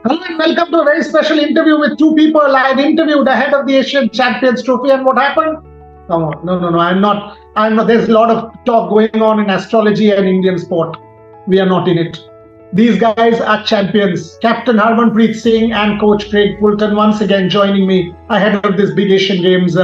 Hello and welcome to a very special interview with two people. I had interviewed ahead of the Asian Champions Trophy, and what happened? Come on, no. I'm not. There's a lot of talk going on in astrology and Indian sport. We are not in it. These guys are champions. Captain Harmanpreet Singh and Coach Craig Fulton once again joining me ahead of this big Asian Games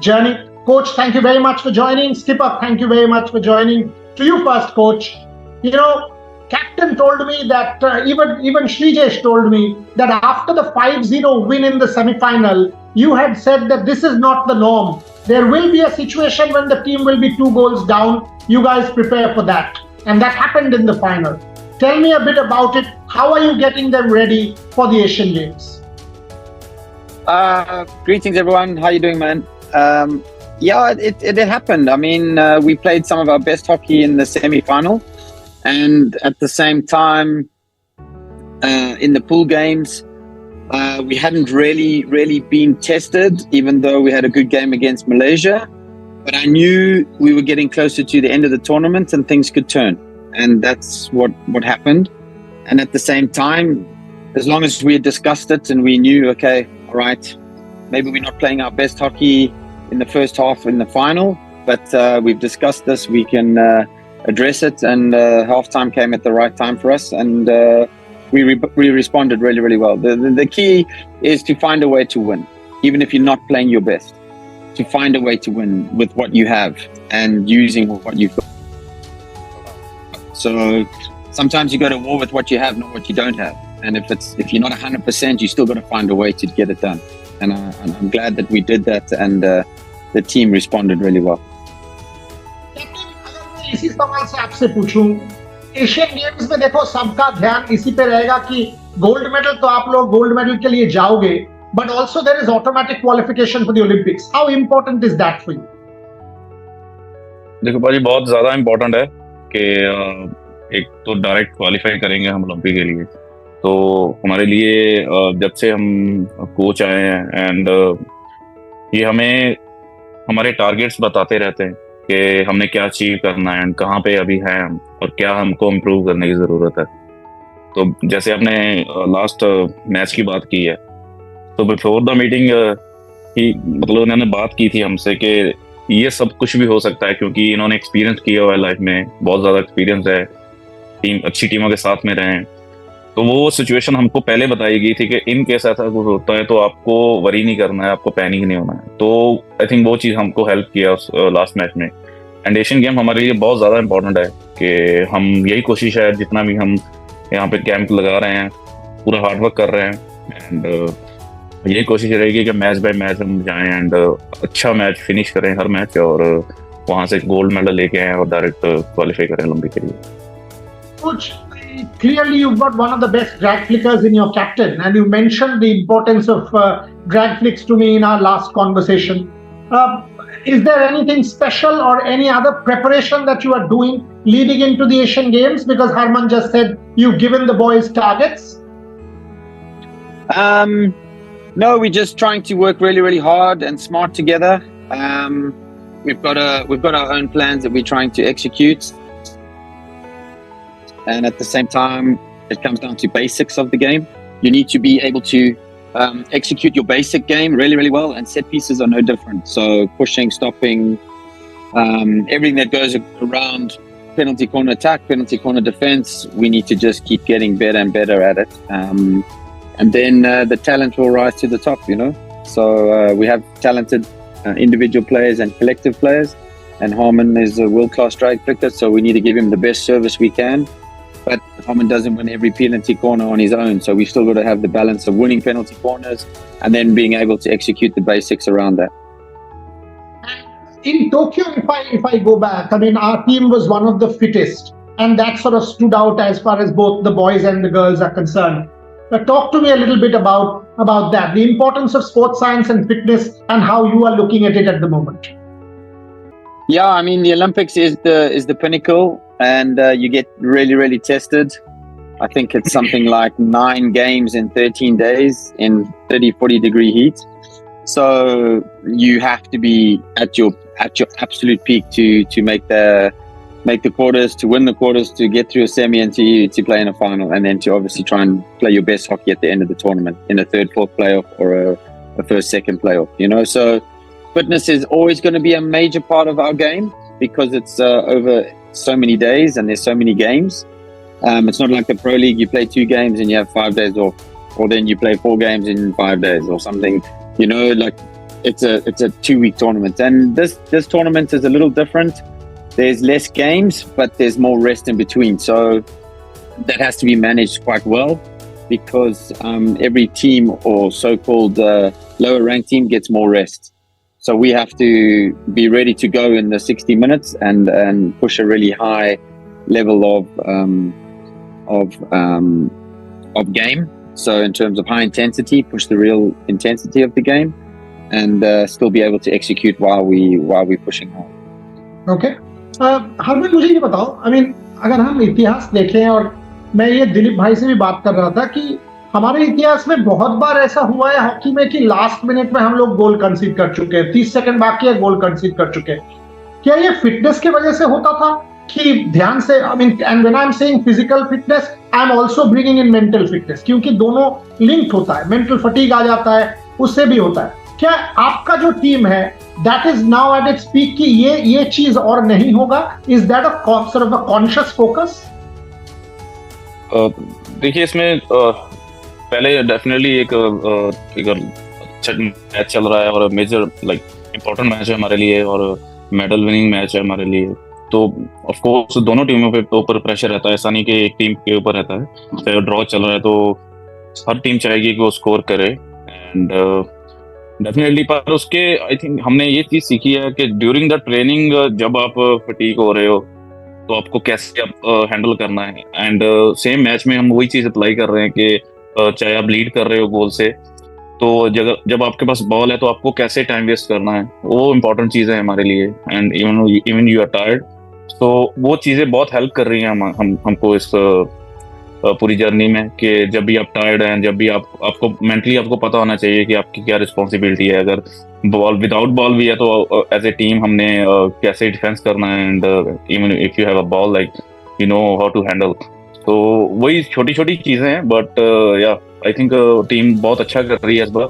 journey. Coach, thank you very much for joining. Skipper, thank you very much for joining. To you first, Coach. You know, Captain told me that even Srijesh told me that after the 5-0 win in the semi-final, you had said that this is not the norm. There will be a situation when the team will be 2 goals down. You guys prepare for that. And that happened in the final. Tell me a bit about it. How are you getting them ready for the Asian Games? Greetings, everyone. How you doing, man? It happened. I mean, we played some of our best hockey in the semi-final. And at the same time, in the pool games, we hadn't really been tested, even though we had a good game against Malaysia. But I knew we were getting closer to the end of the tournament and things could turn. And that's what happened. And at the same time, as long as we had discussed it and we knew, okay, all right, maybe we're not playing our best hockey in the first half in the final, but we've discussed this, we can address it, and halftime came at the right time for us, and we responded really well. The key is to find a way to win, even if you're not playing your best, to find a way to win with what you have and using what you've got. So sometimes you go to war with what you have, not what you don't have, and if you're not 100%, you still got to find a way to get it done, and I'm glad that we did that, and the team responded really well. इसी सवाल से आपसे पूछूं, Asian games में देखो सबका ध्यान इसी पे रहेगा कि गोल्ड मेडल तो आप लोग गोल्ड मेडल के लिए जाओगे, but also there is automatic qualification for the Olympics. How important is that for you? देखो भाई, बहुत ज्यादा इंपॉर्टेंट है कि एक तो डायरेक्ट क्वालिफाई करेंगे हम ओलंपिक के लिए. तो हमारे लिए जब से हम कोच आए हैं एंड ये हमें हमारे टारगेट्स बताते रहते हैं कि हमने क्या अचीव करना है एंड कहाँ पे अभी है हम और क्या हमको इम्प्रूव करने की ज़रूरत है. तो जैसे आपने लास्ट मैच की बात की है, तो बिफोर द मीटिंग ही मतलब उन्होंने बात की थी हमसे कि ये सब कुछ भी हो सकता है, क्योंकि इन्होंने एक्सपीरियंस किया हुआ है लाइफ में, बहुत ज़्यादा एक्सपीरियंस है, अच्छी टीमों के साथ में रहे हैं. तो वो सिचुएशन हमको पहले बताई गई थी कि इन केस ऐसा कुछ होता है तो आपको वरी नहीं करना है, आपको पैनिक नहीं होना है. तो आई थिंक वो चीज़ हमको हेल्प किया उस लास्ट मैच में. एंड एशियन गेम हमारे लिए बहुत ज़्यादा इंपॉर्टेंट है कि हम यही कोशिश है, जितना भी हम यहाँ पे कैंप लगा रहे हैं, पूरा हार्डवर्क कर रहे हैं, एंड यही कोशिश रहेगी कि मैच बाय मैच हम जाएँ एंड अच्छा मैच फिनिश करें हर मैच, और वहाँ से गोल्ड मेडल लेके आएँ और डायरेक्ट क्वालिफाई करें ओलंपिक के लिए. Coach, clearly you've got one of the best drag flickers in your captain, and you mentioned the importance of drag flicks to me in our last conversation. Is there anything special or any other preparation that you are doing leading into the Asian Games? Because Harman just said you've given the boys targets. No, we're just trying to work really hard and smart together. We've got our own plans that we're trying to execute. And at the same time, it comes down to basics of the game. You need to be able to execute your basic game really well, and set pieces are no different. So pushing, stopping, everything that goes around penalty corner attack, penalty corner defense, we need to just keep getting better and better at it. And then the talent will rise to the top, you know. So we have talented individual players and collective players, and Harman is a world-class drag flicker, so we need to give him the best service we can. But Harman doesn't win every penalty corner on his own, so we still got to have the balance of winning penalty corners and then being able to execute the basics around that. In Tokyo, if I go back, I mean, our team was one of the fittest, and that sort of stood out as far as both the boys and the girls are concerned. But talk to me a little bit about that, the importance of sports science and fitness, and how you are looking at it at the moment. Yeah, I mean, the Olympics is the pinnacle, and you get really tested. I think it's something like 9 games in 13 days in 30-40 degree heat. So you have to be at your absolute peak to make the make the quarters, to win the quarters, to get through a semi, and to play in a final, and then to obviously try and play your best hockey at the end of the tournament in a third, fourth playoff or a first, second playoff. So fitness is always going to be a major part of our game because it's over so many days and there's so many games. It's not like the Pro League, you play 2 games and you have 5 days off, or then you play 4 games in 5 days or something. Like it's a 2-week tournament, and this tournament is a little different. There's less games, but there's more rest in between. So that has to be managed quite well because every team or so-called lower ranked team gets more rest. So we have to be ready to go in the 60 minutes and push a really high level of game. So in terms of high intensity, push the real intensity of the game, and still be able to execute while we're pushing hard. Okay. Harman, मुझे ये बताओ, अगर हम इतिहास देखें, और मैं ये दिलीप भाई से भी बात कर रहा था कि हमारे इतिहास में बहुत बार ऐसा हुआ है हॉकी में कि लास्ट मिनट में हम लोग गोल कंसीड कर चुके हैं, 30 सेकंड बाकी है, गोल कंसीड कर चुके हैं. क्या ये फिटनेस की वजह से होता था कि ध्यान से, and when I am saying physical fitness, I am also bringing in mental fitness, क्योंकि दोनों लिंक्ड होता है. मेंटल फटीग आ जाता है, उससे भी होता है. क्या आपका जो टीम है that is now at its peak कि ये चीज और नहीं होगा? Is that a sort of a conscious focus? देखिए, इसमें पहले डेफिनेटली एक अच्छा मैच चल रहा है और मेजर इम्पोर्टेंट मैच है हमारे लिए और मेडल विनिंग मैच है हमारे लिए. तो ऑफ कोर्स दोनों टीमों पे ऊपर प्रेशर रहता है. ऐसा नहीं कि एक टीम के ऊपर रहता है. चाहे ड्रॉ चल रहा है तो हर टीम चाहेगी कि वो स्कोर करे, एंड डेफिनेटली. पर उसके आई थिंक हमने ये चीज सीखी है कि ड्यूरिंग द ट्रेनिंग जब आप फटीग हो रहे हो तो आपको कैसे आप हैंडल करना है, एंड सेम मैच में हम वही चीज अप्लाई कर रहे हैं कि चाहे आप लीड कर रहे हो गोल से, तो जब आपके पास बॉल है तो आपको कैसे टाइम वेस्ट करना है, वो इम्पोर्टेंट चीज़ है हमारे लिए. And even you are tired, तो वो चीज़ें बहुत हेल्प कर रही हैं हमको इस पूरी जर्नी में कि जब भी आप टायर्ड हैं, जब भी आपको मेंटली आपको पता होना चाहिए कि आपकी क्या रिस्पॉन्सिबिलिटी है. अगर बॉल विदाउट बॉल भी है तो एज ए टीम हमने कैसे डिफेंस करना है, and even if you have a ball you know how to handle. तो वही छोटी छोटी चीज़ें हैं, बट या आई थिंक टीम बहुत अच्छा कर रही है इस बार.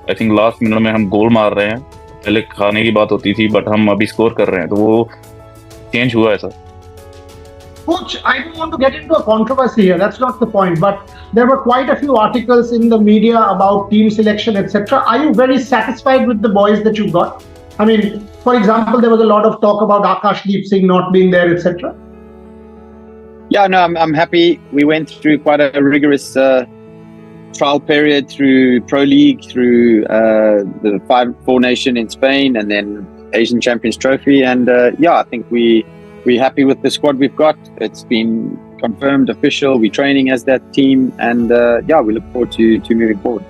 आई थिंक लास्ट मिनट में हम गोल मार रहे हैं. पहले खाने की बात होती थी, बट हम अभी स्कोर कर रहे हैं, तो वो चेंज हुआ है sir. Coach, I don't want to get into a controversy here. That's not the point. But there were quite a few articles in the media about team selection, etc. Are you very satisfied with the boys that you got? For example, there was a lot of talk about Akashdeep Singh not being there, etc. Yeah, no, I'm happy. We went through quite a rigorous trial period through Pro League, through the Four Nation in Spain, and then Asian Champions Trophy. And I think we're happy with the squad we've got. It's been confirmed, official. We're training as that team, and we look forward to moving forward.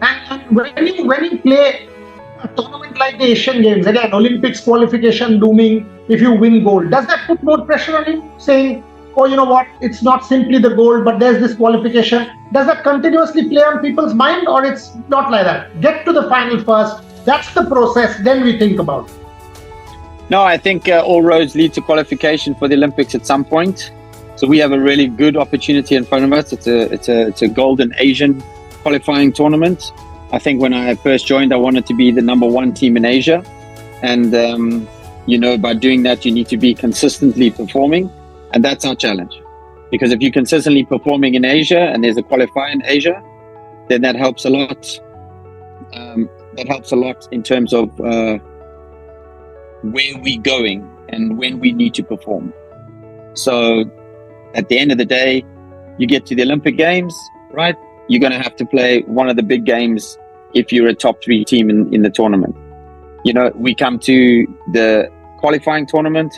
And when you play a tournament like the Asian Games, again, Olympics qualification looming, if you win gold, does that put more pressure on you? Saying, oh, you know what, it's not simply the gold, but there's this qualification. Does that continuously play on people's mind, or it's not like that? Get to the final first. That's the process. Then we think about it. No, I think all roads lead to qualification for the Olympics at some point. So we have a really good opportunity in front of us. It's a golden Asian qualifying tournament. I think when I first joined, I wanted to be the number 1 team in Asia. And, by doing that, you need to be consistently performing. And that's our challenge. Because if you're consistently performing in Asia and there's a qualifier in Asia, then that helps a lot. That helps a lot in terms of where we're going and when we need to perform. So at the end of the day, you get to the Olympic Games, right? You're going to have to play one of the big games if you're a top 3 team in the tournament. We come to the qualifying tournament,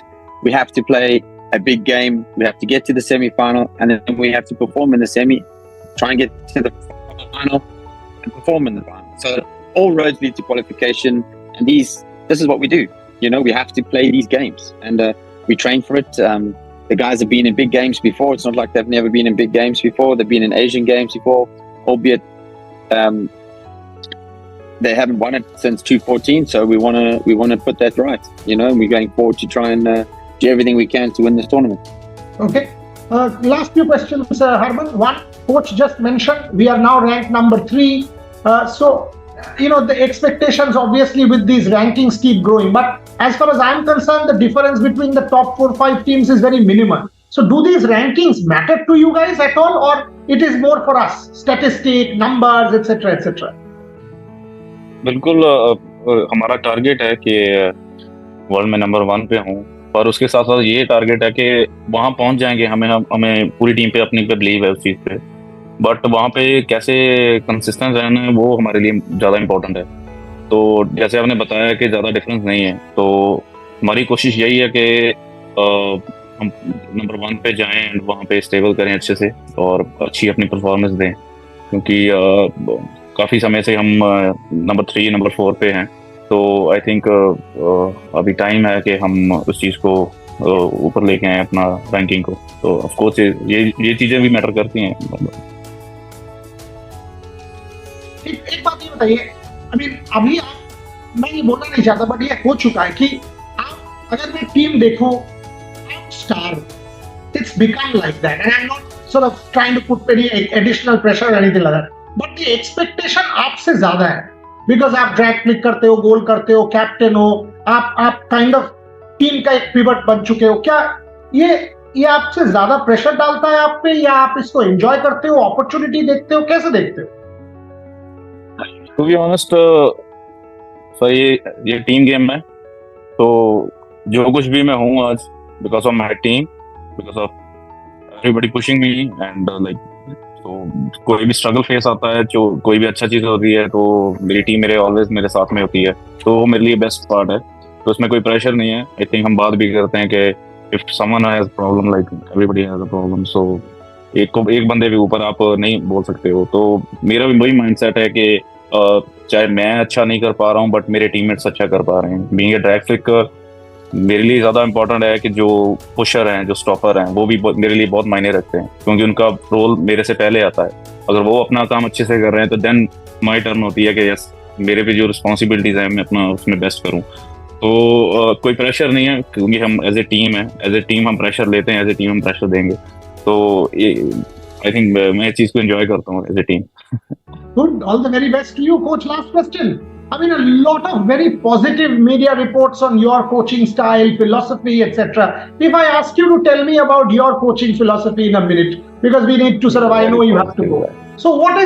we have to play a big game, we have to get to the semi-final, and then we have to perform in the semi, try and get to the final and perform in the final. So all roads lead to qualification, and this is what we do. We have to play these games, and we train for it. The guys have been in big games before. It's not like they've never been in big games before. They've been in Asian games before, albeit they haven't won it since 2014. So we want to put that right, and we're going forward to try and do everything we can to win this tournament. Okay. Last few questions, Harman. One, coach just mentioned we are now ranked number 3. So, the expectations obviously with these rankings keep growing. But as far as I'm concerned, the difference between the top 4-5 teams is very minimal. So, do these rankings matter to you guys at all, or it is more for us, statistic, numbers, etc., etc.? बिल्कुल हमारा target है कि world में number 1 पे हूँ, और उसके साथ साथ ये टारगेट है कि वहाँ पहुँच जाएंगे. हमें पूरी टीम पे अपनी पे बिलीव है उस चीज़ पे, बट वहाँ पे कैसे कंसिस्टेंट रहना है वो हमारे लिए ज़्यादा इम्पोर्टेंट है. तो जैसे आपने बताया कि ज़्यादा डिफरेंस नहीं है, तो हमारी कोशिश यही है कि हम नंबर 1 पे जाएं एंड वहाँ पे स्टेबल करें अच्छे से और अच्छी अपनी परफॉर्मेंस दें, क्योंकि काफ़ी समय से हम नंबर 3 नंबर 4 पे हैं. तो आई थिंक अभी टाइम है कि हम उस चीज़ को ऊपर लेके आए अपना रैंकिंग को. तो ऑफ कोर्स ये चीज़ें भी मैटर करती हैं. एक बात ये बताइए, अभी मैं ये बोलना नहीं चाहता, बट ये हो चुका है कि आप अगर मैं टीम देखूं, star, it's become like that, and I'm not sort of trying to put any additional pressure or anything like that, but the expectation आपसे ज्यादा है, because आप ड्रैग क्लिक करते हो, गोल करते हो, कैप्टन हो, आप काइंड ऑफ टीम का एक पिवट बन चुके हो. क्या ये आपसे ज्यादा प्रेशर डालता है आप पे, या आप इसको एंजॉय करते हो, अपॉर्चुनिटी देखते हो, कैसे देखते हो? टू बी ऑनेस्ट सर, ये टीम गेम है, तो जो कुछ भी मैं हूँ आज, because of my team, because of everybody pushing me, and like तो कोई भी स्ट्रगल फेस आता है, जो कोई भी अच्छा चीज़ होती है, तो मेरी टीम ऑलवेज मेरे साथ में होती है. तो वो मेरे लिए बेस्ट पार्ट है. तो उसमें कोई प्रेशर नहीं है. आई थिंक हम बात भी करते हैं कि if someone has problem, like everybody has a problem, so एक बंदे के ऊपर आप नहीं बोल सकते हो. तो मेरा भी वही माइंडसेट है कि चाहे मैं अच्छा नहीं कर पा रहा हूँ, बट मेरे टीममेट्स अच्छा कर पा रहे हैं. बीइंग अ ड्रैग फ्लिकर मेरे लिए ज़्यादा इंपॉर्टेंट है कि जो पुशर हैं, जो स्टॉपर हैं, वो भी मेरे लिए बहुत मायने रखते हैं, क्योंकि उनका रोल मेरे से पहले आता है. अगर वो अपना काम अच्छे से कर रहे हैं, तो देन माई टर्न होती है कि यस, मेरे पे जो रिस्पॉन्सिबिलिटीज़ हैं मैं अपना उसमें बेस्ट करूँ. तो कोई प्रेशर नहीं है, क्योंकि हम एज ए टीम है, एज ए टीम हम प्रेशर लेते हैं, एज ए टीम हम प्रेशर देंगे. तो आई थिंक मैं इस चीज़ को एंजॉय करता हूँ as a team. Good. All the very best to you, coach. Last question. A lot of very positive media reports on your coaching style, philosophy, etc. If I ask you to tell me about your coaching philosophy in a minute, because we need to sort of, I know you have to go. So what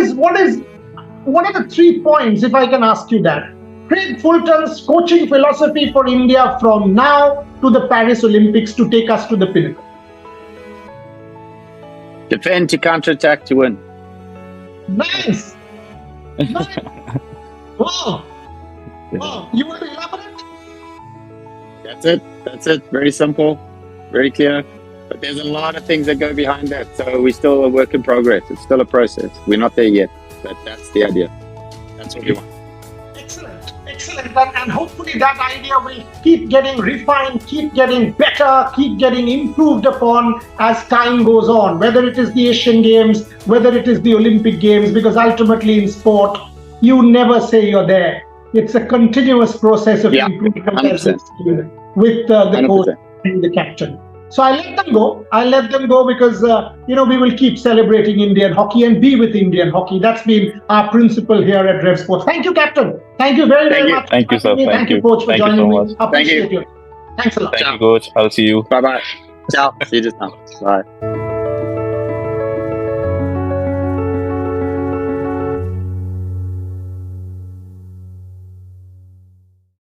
are the 3 points, if I can ask you that? Craig Fulton's coaching philosophy for India from now to the Paris Olympics to take us to the pinnacle. Defend to counter-attack to win. Nice. Wow. You want to elaborate? That's it. Very simple, very clear. But there's a lot of things that go behind that. So we're still a work in progress. It's still a process. We're not there yet. But that's the idea. That's what we want. Excellent. And hopefully that idea will keep getting refined, keep getting better, keep getting improved upon as time goes on, whether it is the Asian Games, whether it is the Olympic Games, because ultimately in sport, you never say you're there. It's a continuous process of improvement with the coach and the captain. So I'll let them go because, we will keep celebrating Indian hockey and be with Indian hockey. That's been our principle here at Revsportz. Thank you, Captain. Thank you very much. Thank you, sir. Thank you, Coach, for joining me. Appreciate you. Thanks a lot. Thank you, Coach. I'll see you. Bye-bye. Ciao. See you just now. Bye.